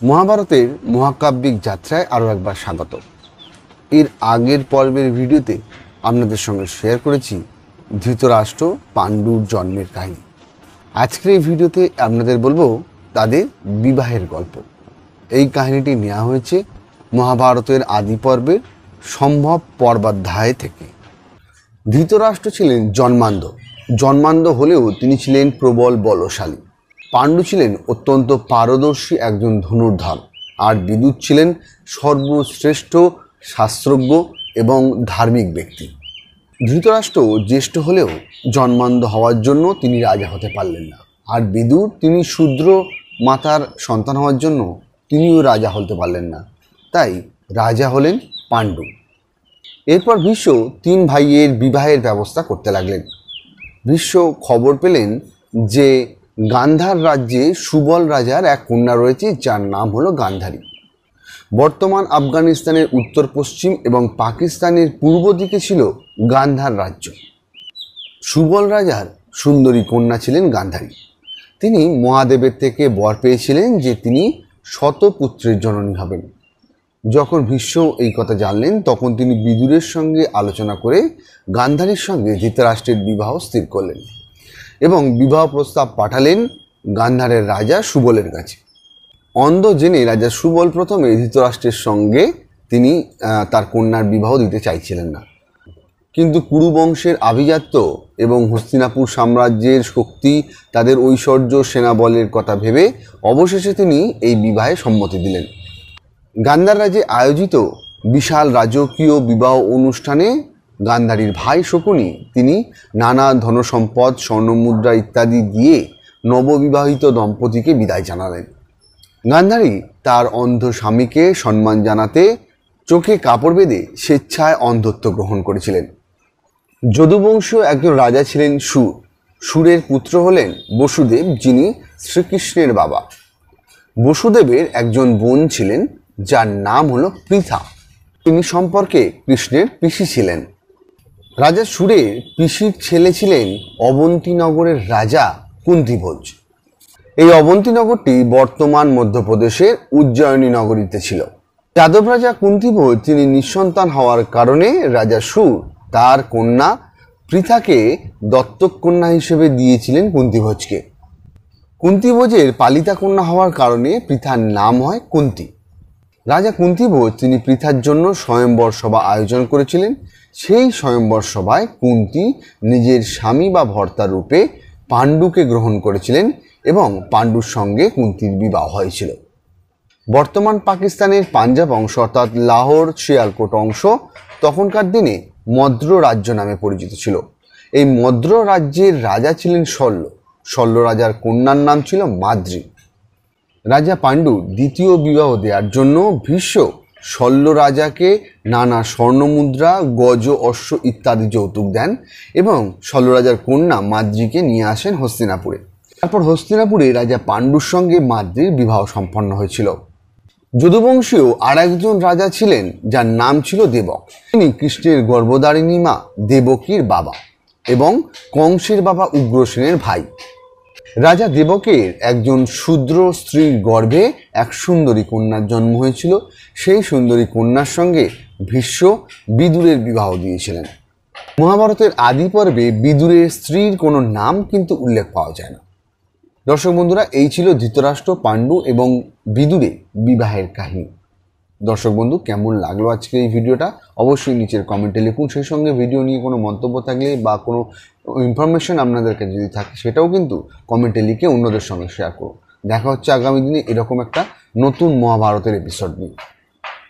মহাভারতের মহাকাব্যিক যাত্রায় আরও একবার স্বাগত। এর আগের পর্বের ভিডিওতে আপনাদের সঙ্গে শেয়ার করেছি ধৃতরাষ্ট্র পাণ্ডুর জন্মের কাহিনী। আজকের এই ভিডিওতে আপনাদের বলবো তাদের বিবাহের গল্প। এই কাহিনীটি নেওয়া হয়েছে মহাভারতের আদি পর্বের সম্ভব পর্বাধ্যায় থেকে। ধৃতরাষ্ট্র ছিলেন জন্মান্ধ হলেও তিনি ছিলেন প্রবল বলশালী। পাণ্ডু ছিলেন অত্যন্ত পারদর্শী একজন ধনুর্ধর, আর বিদুর ছিলেন সর্বশ্রেষ্ঠ শাস্ত্রজ্ঞ এবং ধার্মিক ব্যক্তি। ধৃতরাষ্ট্র জ্যেষ্ঠ হলেও জন্মান্ধ হওয়ার জন্য তিনি রাজা হতে পারলেন না, আর বিদুর তিনি শূদ্র মাতার সন্তান হওয়ার জন্য তিনিও রাজা হতে পারলেন না। তাই রাজা হলেন পাণ্ডু। এরপর ভীষ্ম তিন ভাইয়ের বিবাহের ব্যবস্থা করতে লাগলেন। ভীষ্ম খবর পেলেন যে গান্ধার রাজ্যে সুবল রাজার এক কন্যা রয়েছে, যার নাম হলো গান্ধারী। বর্তমান আফগানিস্তানের উত্তর পশ্চিম এবং পাকিস্তানের পূর্ব দিকে ছিল গান্ধার রাজ্য। সুবল রাজার সুন্দরী কন্যা ছিলেন গান্ধারী। তিনি মহাদেবের থেকে বর পেয়েছিলেন যে তিনি শতপুত্রের জননী হবেন। যখন ভীষ্ম এই কথা জানলেন, তখন তিনি বিদুরের সঙ্গে আলোচনা করে গান্ধারীর সঙ্গে ধৃতরাষ্ট্রের বিবাহ স্থির করলেন এবং বিবাহ প্রস্তাব পাঠালেন গান্ধারের রাজা সুবলের কাছে। অন্ধ জেনে রাজা সুবল প্রথমে ধৃতরাষ্ট্রের সঙ্গে তিনি তার কন্যার বিবাহ দিতে চাইছিলেন না, কিন্তু কুরু বংশের আভিজাত্য এবং হস্তিনাপুর সাম্রাজ্যের শক্তি, তাদের ঐশ্বর্য, সেনাবলের কথা ভেবে অবশেষে তিনি এই বিবাহে সম্মতি দিলেন। গান্ধার রাজ্যে আয়োজিত বিশাল রাজকীয় বিবাহ অনুষ্ঠানে গান্ধারীর ভাই শকুনি তিনি নানা ধনসম্পদ, স্বর্ণমুদ্রা ইত্যাদি দিয়ে নববিবাহিত দম্পতিকে বিদায় জানালেন। গান্ধারী তার অন্ধ স্বামীকে সম্মান জানাতে চোখে কাপড় বেঁধে স্বেচ্ছায় অন্ধত্ব গ্রহণ করেছিলেন। যদুবংশীয় একজন রাজা ছিলেন সুর। সুরের পুত্র হলেন বসুদেব, যিনি শ্রীকৃষ্ণের বাবা। বসুদেবের একজন বোন ছিলেন যার নাম হলো পৃথা। তিনি সম্পর্কে কৃষ্ণের পিসি ছিলেন। রাজা সুরের পিসির ছেলে ছিলেন অবন্তীনগরের রাজা কুন্তিভোজ। এই অবন্তীনগরটি বর্তমান মধ্যপ্রদেশের উজ্জয়িনী নগরীতে ছিল। যাদব রাজা কুন্তিভোজ তিনি নিঃসন্তান হওয়ার কারণে রাজা সুর তার কন্যা পৃথাকে দত্তক কন্যা হিসেবে দিয়েছিলেন কুন্তিভোজকে। কুন্তিভোজের পালিতা কন্যা হওয়ার কারণে পৃথার নাম হয় কুন্তি। রাজা কুন্তিভোজ তিনি পৃথার জন্য স্বয়ম্বর সভা আয়োজন করেছিলেন। সেই স্বয়ম্বর সভায় কুন্তি নিজের স্বামী বা ভর্তা রূপে পাণ্ডুকে গ্রহণ করেছিলেন এবং পাণ্ডুর সঙ্গে কুন্তির বিবাহ হয়েছিল। বর্তমান পাকিস্তানের পাঞ্জাব অংশ অর্থাৎ লাহোর, শিয়ালকোট অংশ তখনকার দিনে মদ্র রাজ্য নামে পরিচিত ছিল। এই মদ্র রাজ্যের রাজা ছিলেন শল্য। শল্য রাজার কন্যার নাম ছিল মাদ্রী। রাজা পাণ্ডু দ্বিতীয় বিবাহ দেওয়ার জন্য ভীষ্ম শল্য রাজাকে নানা স্বর্ণমুদ্রা, গজ, অশ্ব ইত্যাদি যৌতুক দেন এবং শল্য রাজার কন্যা মাদ্রীকে নিয়ে আসেন হস্তিনাপুরে। তারপর হস্তিনাপুরে রাজা পাণ্ডুর সঙ্গে মাদ্রীর বিবাহ সম্পন্ন হয়েছিল। যদুবংশীয় আর একজন রাজা ছিলেন যার নাম ছিল দেবক। তিনি কৃষ্ণের গর্ভধারিণী মা দেবকীর বাবা এবং কংসের বাবা উগ্রসেনের ভাই। রাজা দেবকের একজন শূদ্র স্ত্রীর গর্ভে এক সুন্দরী কন্যার জন্ম হয়েছিল। সেই সুন্দরী কন্যার সঙ্গে ভীষ্ম বিদুরের বিবাহ দিয়েছিলেন। মহাভারতের আদি পর্বে বিদুরের স্ত্রীর কোনো নাম কিন্তু উল্লেখ পাওয়া যায় না। দর্শক বন্ধুরা, এই ছিল ধৃতরাষ্ট্র, পাণ্ডু এবং বিদুরের বিবাহের কাহিনী। দর্শক বন্ধু, কেমন লাগলো আজকে এই ভিডিওটা অবশ্যই নিচের কমেন্টে লিখুন। সেই সঙ্গে ভিডিও নিয়ে কোনো মন্তব্য থাকলে বা কোনো ইনফরমেশন আপনাদের কাছে যদি থাকে সেটাও কিন্তু কমেন্টে লিখে অন্যদের সঙ্গে শেয়ার করুন। দেখা হচ্ছে আগামী দিনে এরকম একটা নতুন মহাভারতের এপিসোড নিয়ে।